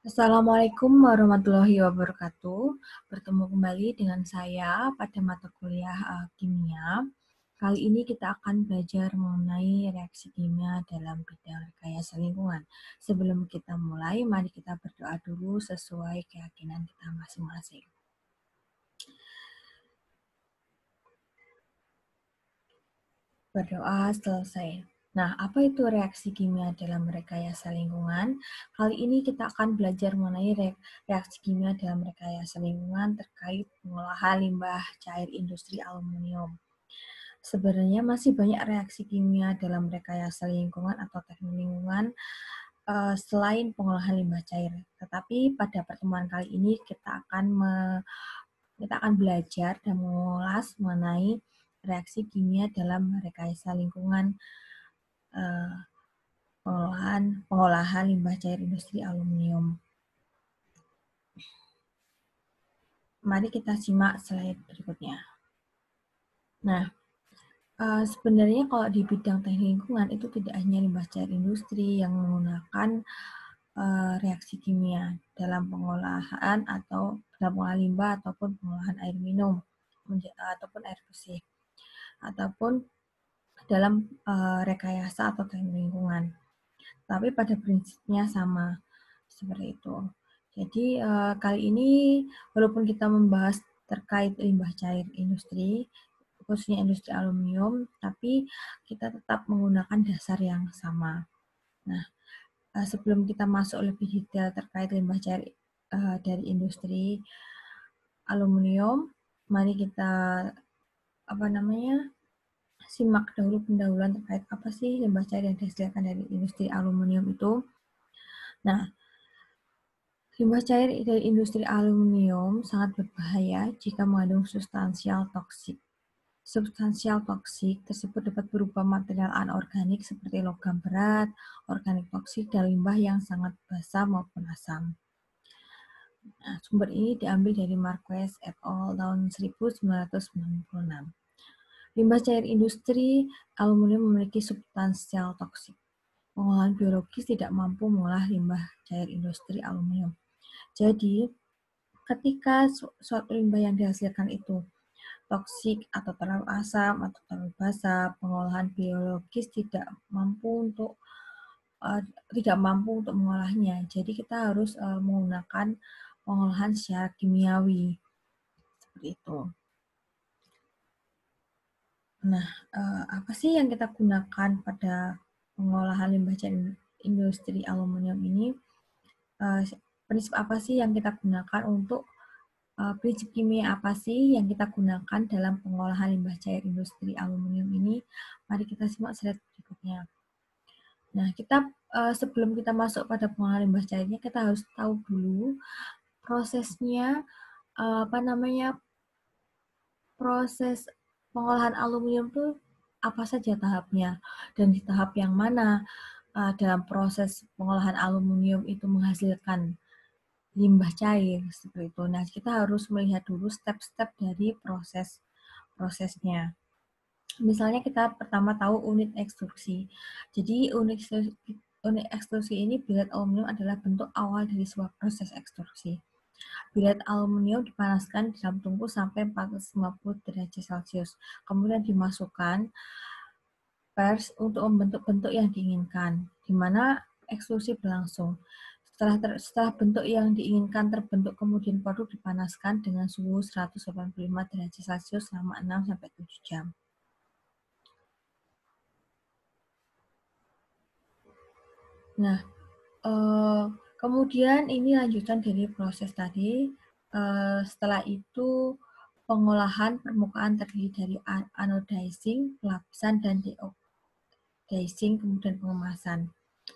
Assalamualaikum warahmatullahi wabarakatuh. Bertemu kembali dengan saya pada mata kuliah kimia. Kali ini kita akan belajar mengenai reaksi kimia dalam bidang rekayasa lingkungan. Sebelum kita mulai, mari kita berdoa dulu sesuai keyakinan kita masing-masing. Berdoa selesai. Nah, apa itu reaksi kimia dalam rekayasa lingkungan? Kali ini kita akan belajar mengenai reaksi kimia dalam rekayasa lingkungan terkait pengolahan limbah cair industri aluminium. Sebenarnya masih banyak reaksi kimia dalam rekayasa lingkungan atau teknik lingkungan selain pengolahan limbah cair. Tetapi pada pertemuan kali ini kita akan belajar dan mengulas mengenai reaksi kimia dalam rekayasa lingkungan pengolahan limbah cair industri aluminium. Mari kita simak slide berikutnya. Nah, sebenarnya kalau di bidang teknik lingkungan itu tidak hanya limbah cair industri yang menggunakan reaksi kimia dalam pengolahan limbah ataupun pengolahan air minum ataupun air bersih ataupun dalam rekayasa atau teknik lingkungan. Tapi pada prinsipnya sama seperti itu. Jadi kali ini walaupun kita membahas terkait limbah cair industri, khususnya industri aluminium, tapi kita tetap menggunakan dasar yang sama. Nah, sebelum kita masuk lebih detail terkait limbah cair dari industri aluminium, mari kita simak dahulu pendahuluan terkait apa sih limbah cair yang dihasilkan dari industri aluminium itu. Nah, limbah cair dari industri aluminium sangat berbahaya jika mengandung substansial toksik. Substansial toksik tersebut dapat berupa material anorganik seperti logam berat, organik toksik, dan limbah yang sangat basah maupun asam. Nah, sumber ini diambil dari Marquez et al. Tahun 1996. Limbah cair industri aluminium memiliki substansial toksik. Pengolahan biologis tidak mampu mengolah limbah cair industri aluminium. Jadi, ketika suatu limbah yang dihasilkan itu toksik atau terlalu asam atau terlalu basah, pengolahan biologis tidak mampu untuk mengolahnya. Jadi kita harus menggunakan pengolahan secara kimiawi seperti itu. Nah, apa sih yang kita gunakan pada pengolahan limbah cair industri aluminium ini? Prinsip apa sih yang kita gunakan untuk prinsip kimia apa sih yang kita gunakan dalam pengolahan limbah cair industri aluminium ini? Mari kita simak slide berikutnya. Nah, sebelum kita masuk pada pengolahan limbah cairnya, kita harus tahu dulu prosesnya, proses pengolahan aluminium itu apa saja tahapnya, dan di tahap yang mana dalam proses pengolahan aluminium itu menghasilkan limbah cair seperti itu. Nah, kita harus melihat dulu step-step dari prosesnya. Misalnya kita pertama tahu unit ekstruksi. Jadi unit ekstruksi ini billet aluminium adalah bentuk awal dari sebuah proses ekstruksi. Billet aluminium dipanaskan di dalam tungku sampai 450 derajat Celcius. Kemudian dimasukkan pers untuk membentuk bentuk yang diinginkan, di mana ekstruksi berlangsung. Setelah bentuk yang diinginkan terbentuk, kemudian produk dipanaskan dengan suhu 185 derajat Celcius selama 6-7 jam. Nah, kemudian ini lanjutan dari proses tadi. Setelah itu pengolahan permukaan terdiri dari anodizing, pelapisan, dan deoxidizing, kemudian pengemasan.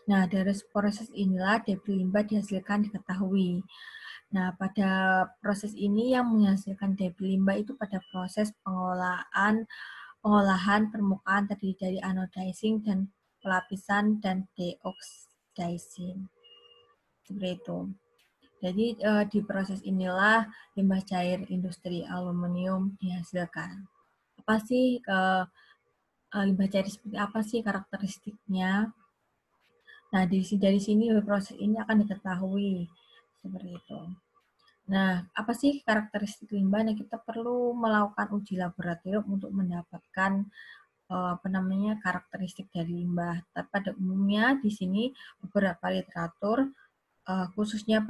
Nah, dari proses inilah debris limbah dihasilkan diketahui. Nah, pada proses ini yang menghasilkan debris limbah itu pada proses pengolahan permukaan terdiri dari anodizing dan pelapisan dan deoxidizing. Seperti itu. Jadi di proses inilah limbah cair industri aluminium dihasilkan. Apa sih limbah cair seperti apa sih karakteristiknya? Nah, dari sini proses ini akan diketahui seperti itu. Nah, apa sih karakteristik limbah? Nah, kita perlu melakukan uji laboratorium untuk mendapatkan karakteristik dari limbah. Tapi pada umumnya di sini beberapa literatur khususnya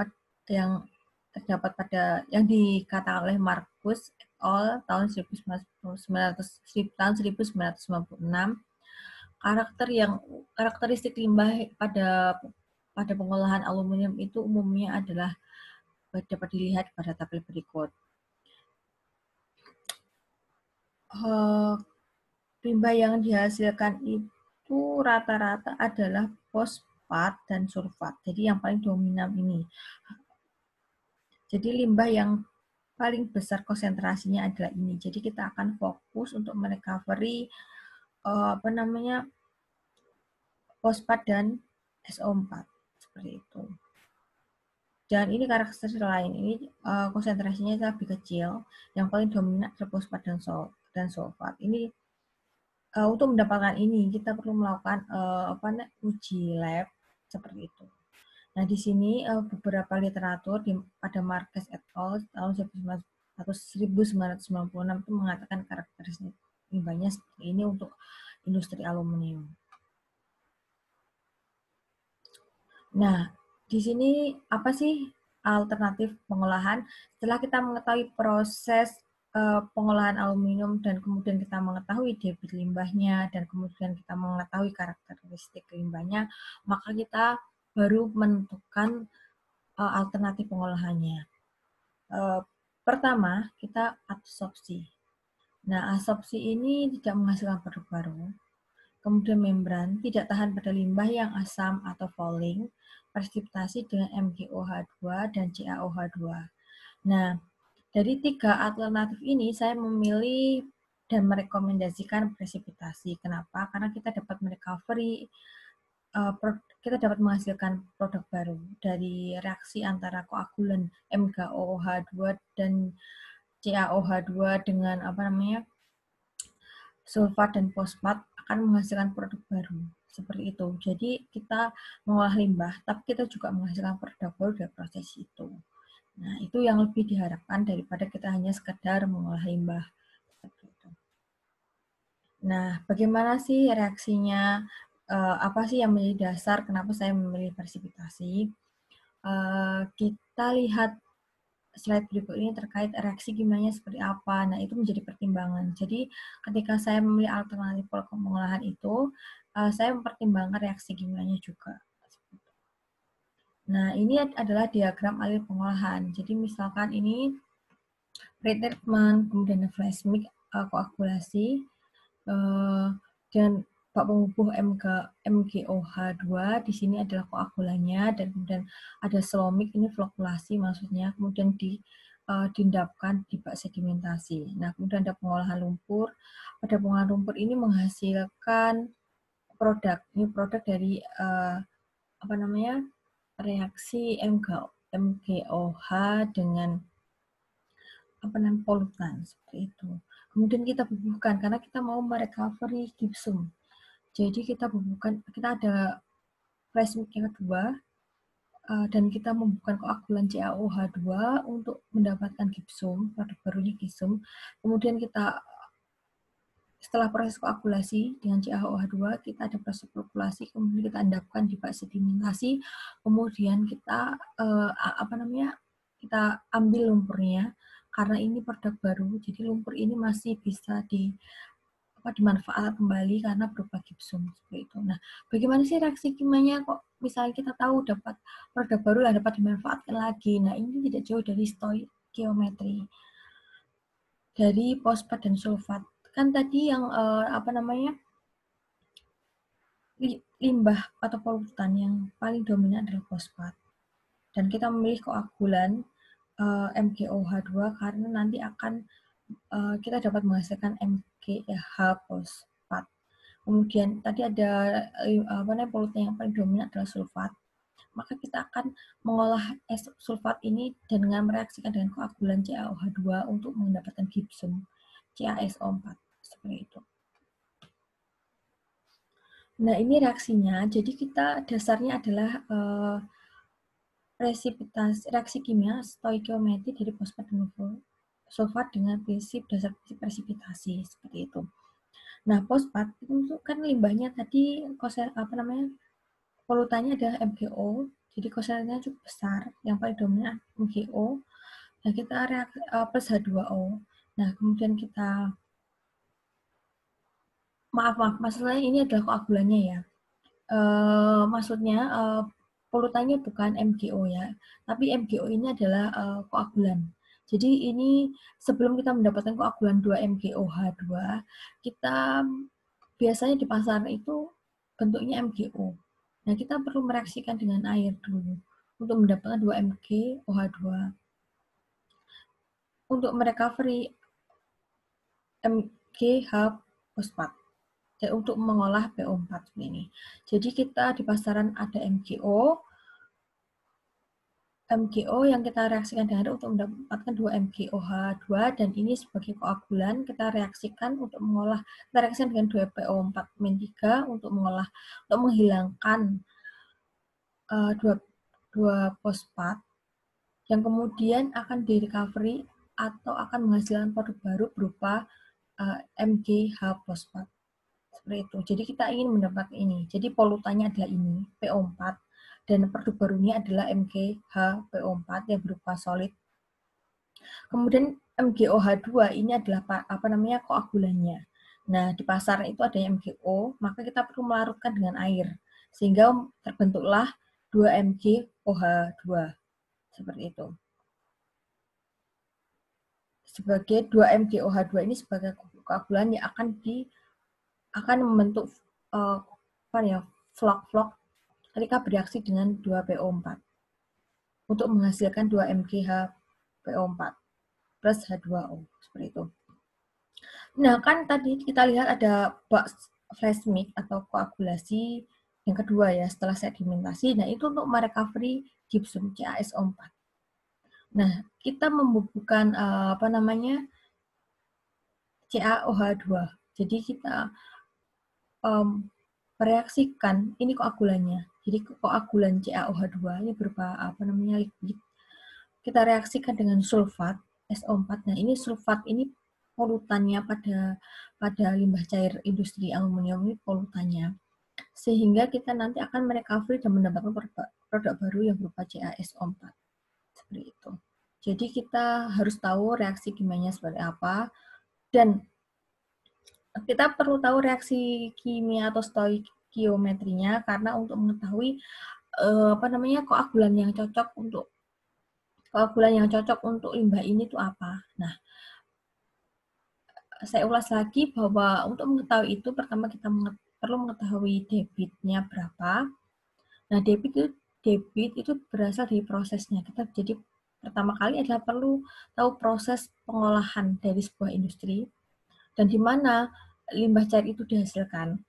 yang terdapat pada yang dikatakan oleh Marcus et al. Tahun 1996, karakteristik limbah pada pengolahan aluminium itu umumnya adalah dapat dilihat pada tabel berikut. Limbah yang dihasilkan itu rata-rata adalah fosfat dan sulfat. Jadi yang paling dominan ini. Jadi limbah yang paling besar konsentrasinya adalah ini. Jadi kita akan fokus untuk merecovery fosfat dan SO4 seperti itu. Dan ini karakteristik lain, ini konsentrasinya lebih kecil, yang paling dominan adalah fosfat dan sulfat. Ini untuk mendapatkan ini kita perlu melakukan uji lab seperti itu. Nah, di sini beberapa literatur pada Marquez et al. Tahun 1996 itu mengatakan karakteristik limbahnya seperti ini untuk industri aluminium. Nah, di sini apa sih alternatif pengolahan? Setelah kita mengetahui proses pengolahan aluminium dan kemudian kita mengetahui debit limbahnya dan kemudian kita mengetahui karakteristik limbahnya, maka kita baru menentukan alternatif pengolahannya. Pertama, kita adsorpsi. Nah, adsorpsi ini tidak menghasilkan produk baru. Kemudian membran tidak tahan pada limbah yang asam atau fouling, presipitasi dengan MgOH2 dan CaOH2. Nah, dari 3 alternatif ini saya memilih dan merekomendasikan presipitasi. Kenapa? Karena kita dapat merecovery, kita dapat menghasilkan produk baru dari reaksi antara koagulan MgOH2 dan CaOH2 dengan sulfat dan fosfat akan menghasilkan produk baru. Seperti itu. Jadi kita mengolah limbah, tapi kita juga menghasilkan produk baru dari proses itu. Nah, itu yang lebih diharapkan daripada kita hanya sekedar mengolah limbah. Nah, bagaimana sih reaksinya? Apa sih yang menjadi dasar kenapa saya memilih presipitasi? Kita lihat slide berikut ini terkait reaksi kimianya seperti apa. Nah, itu menjadi pertimbangan. Jadi, ketika saya memilih alternatif pengolahan itu, saya mempertimbangkan reaksi kimianya juga. Nah, ini adalah diagram alur pengolahan. Jadi, misalkan ini pretreatment, kemudian flash mix, koagulasi, dan bak pengubuh MgOH2, di sini adalah koagulannya, dan kemudian ada slow mix, ini flokulasi maksudnya, kemudian diendapkan di bak sedimentasi. Nah, kemudian ada pengolahan lumpur. Pada pengolahan lumpur ini menghasilkan produk. Ini produk dari reaksi MgOH dengan polutan seperti itu. Kemudian kita bubuhkan karena kita mau merecovery gypsum. Jadi kita bubuhkan, kita ada flash mix yang kedua, dan kita membubuhkan koagulan CaOH2 untuk mendapatkan gypsum, produk barunya gypsum. Kemudian kita setelah proses koagulasi dengan CaOH2, kita ada proses flokulasi, kemudian kita endapkan di bak sedimentasi, kemudian kita kita ambil lumpurnya, karena ini produk baru, jadi lumpur ini masih bisa dimanfaatkan kembali karena berupa gypsum seperti itu. Nah, bagaimana sih reaksi kimianya kok misalnya kita tahu dapat produk baru yang dapat dimanfaatkan lagi? Nah, ini tidak jauh dari stoikiometri dari fosfat dan sulfat. Kan tadi yang limbah atau polutan yang paling dominan adalah fosfat. Dan kita memilih koagulan MgOH2 karena nanti akan kita dapat menghasilkan MgH fosfat. Kemudian tadi ada polutan yang paling dominan adalah sulfat. Maka kita akan mengolah sulfat ini dan dengan mereaksikan dengan koagulan CaOH2 untuk mendapatkan gypsum CaSO4 seperti itu. Nah, ini reaksinya. Jadi kita dasarnya adalah reaksi kimia stoikiometri dari fosfat dan sulfat dengan prinsip dasar presipitasi seperti itu. Nah, fosfat itu kan limbahnya tadi polutannya adalah MgO, jadi koselennya cukup besar, yang paling dominan MgO. Nah, kita reaksi plus H2O. Nah, kemudian kita maaf, maksudnya ini adalah koagulannya ya. Maksudnya polutannya bukan MgO ya, tapi MgO ini adalah koagulan. Jadi ini sebelum kita mendapatkan koagulan 2-MgOH2, kita biasanya di pasaran itu bentuknya MgO. Nah, kita perlu mereaksikan dengan air dulu untuk mendapatkan 2-MgOH2. Untuk merecovery MgH fosfat. Untuk mengolah PO4 ini. Jadi kita di pasaran ada MgO yang kita reaksikan dengan air untuk mendapatkan 2-MgOH2 dan ini sebagai koagulan kita reaksikan untuk mengolah, kita reaksikan dengan 2PO4-3 untuk menghilangkan dua fosfat yang kemudian akan di-recovery atau akan menghasilkan produk baru berupa MgH fosfat. Seperti itu. Jadi kita ingin mendapat ini. Jadi polutannya adalah ini, PO4, dan produk barunya adalah MgH PO4 yang berupa solid. Kemudian MgOH2 ini adalah koagulannya. Nah, di pasar itu ada MgO, maka kita perlu melarutkan dengan air sehingga terbentuklah 2-MgOH2 seperti itu. Sebagai 2-MgOH2 ini sebagai koagulan yang akan membentuk vlog ketika bereaksi dengan 2PO4 untuk menghasilkan 2-MgH PO4 plus H2O seperti itu. Nah, kan tadi kita lihat ada flash mix atau koagulasi yang kedua ya setelah sedimentasi. Nah, itu untuk merecovery gypsum CaSO4. Nah, kita membubuhkan CaOH2. Jadi kita mereaksikan ini koagulannya. Jadi koagulan CaOH2 ini berupa liquid. Kita reaksikan dengan sulfat SO4. Nah, ini sulfat ini polutannya pada limbah cair industri aluminium ini polutannya. Sehingga kita nanti akan merecovery dan mendapatkan produk baru yang berupa CaSO4. Seperti itu. Jadi kita harus tahu reaksi kimianya seperti apa dan kita perlu tahu reaksi kimia atau stoikiometrinya karena untuk mengetahui koagulan yang cocok untuk limbah ini itu apa. Nah, saya ulas lagi bahwa untuk mengetahui itu pertama kita perlu mengetahui debitnya berapa. Nah, debit itu berasal dari prosesnya. Jadi pertama kali adalah perlu tahu proses pengolahan dari sebuah industri dan di mana limbah cair itu dihasilkan.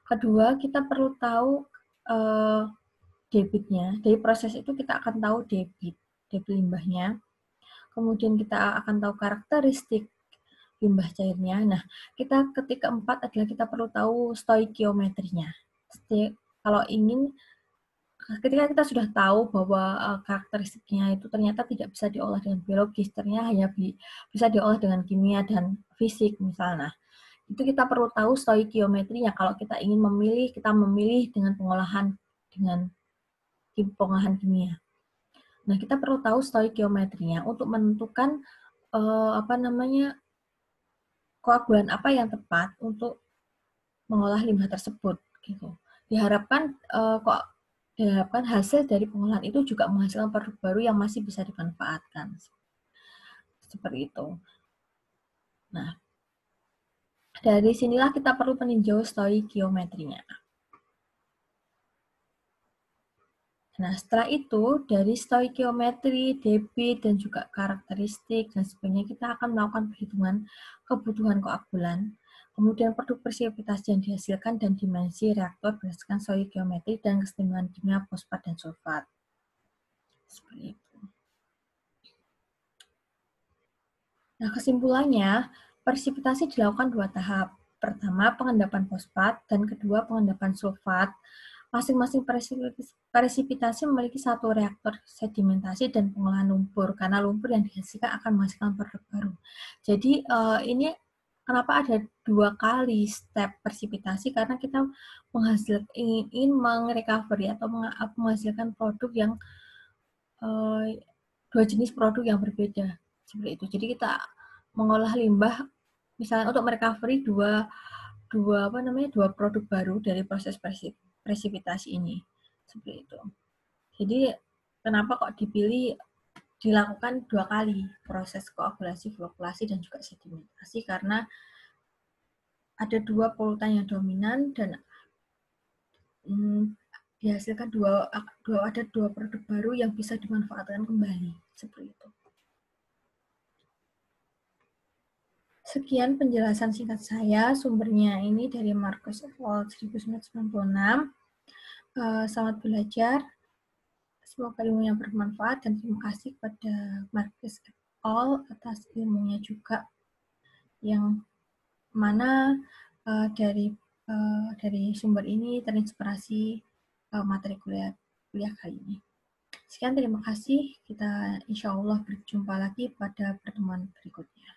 Kedua, kita perlu tahu debitnya. Dari proses itu kita akan tahu debit limbahnya. Kemudian kita akan tahu karakteristik limbah cairnya. Nah, ketika 4 adalah kita perlu tahu stoikiometrinya. Kalau ketika kita sudah tahu bahwa karakteristiknya itu ternyata tidak bisa diolah dengan biologis, ternyata hanya bisa diolah dengan kimia dan fisik misalnya. Itu kita perlu tahu stoikiometrinya. Kalau kita ingin memilih, kita memilih dengan pengolahan kimia. Nah, kita perlu tahu stoikiometrinya untuk menentukan koagulan apa yang tepat untuk mengolah limbah tersebut. Gitu. Diharapkan hasil dari pengolahan itu juga menghasilkan produk baru yang masih bisa dimanfaatkan. Seperti itu. Nah, dari sinilah kita perlu meninjau stoikiometrinya. Nah, setelah itu, dari stoikiometri, debit, dan juga karakteristik, dan sebagainya, kita akan melakukan perhitungan kebutuhan koagulan, kemudian produk presipitasi yang dihasilkan, dan dimensi reaktor berdasarkan stoikiometri dan kesetimbangan kimia fosfat dan sulfat. Seperti itu. Nah, kesimpulannya, presipitasi dilakukan 2 tahap. Pertama, pengendapan fosfat, dan kedua, pengendapan sulfat Masing-masing presipitasi memiliki satu reaktor sedimentasi dan pengolahan lumpur, karena lumpur yang dihasilkan akan menghasilkan produk baru. Jadi ini kenapa ada 2 kali step presipitasi, karena kita ingin mengrecovery atau menghasilkan produk yang 2 jenis produk yang berbeda, seperti itu. Jadi kita mengolah limbah, misalnya untuk merecovery dua produk baru dari proses presipitasi ini, seperti itu. Jadi kenapa kok dilakukan 2 kali proses koagulasi, flockulasi, dan juga sedimentasi, karena ada 2 polutan yang dominan dan dihasilkan ada dua produk baru yang bisa dimanfaatkan kembali, seperti itu. Sekian penjelasan singkat saya. Sumbernya ini dari Marcus et al. 1996. Selamat belajar. Semoga ilmunya bermanfaat, dan terima kasih kepada Marcus et al. Atas ilmunya juga, yang mana dari sumber ini terinspirasi materi kuliah kali ini. Sekian, terima kasih. Kita insya Allah berjumpa lagi pada pertemuan berikutnya.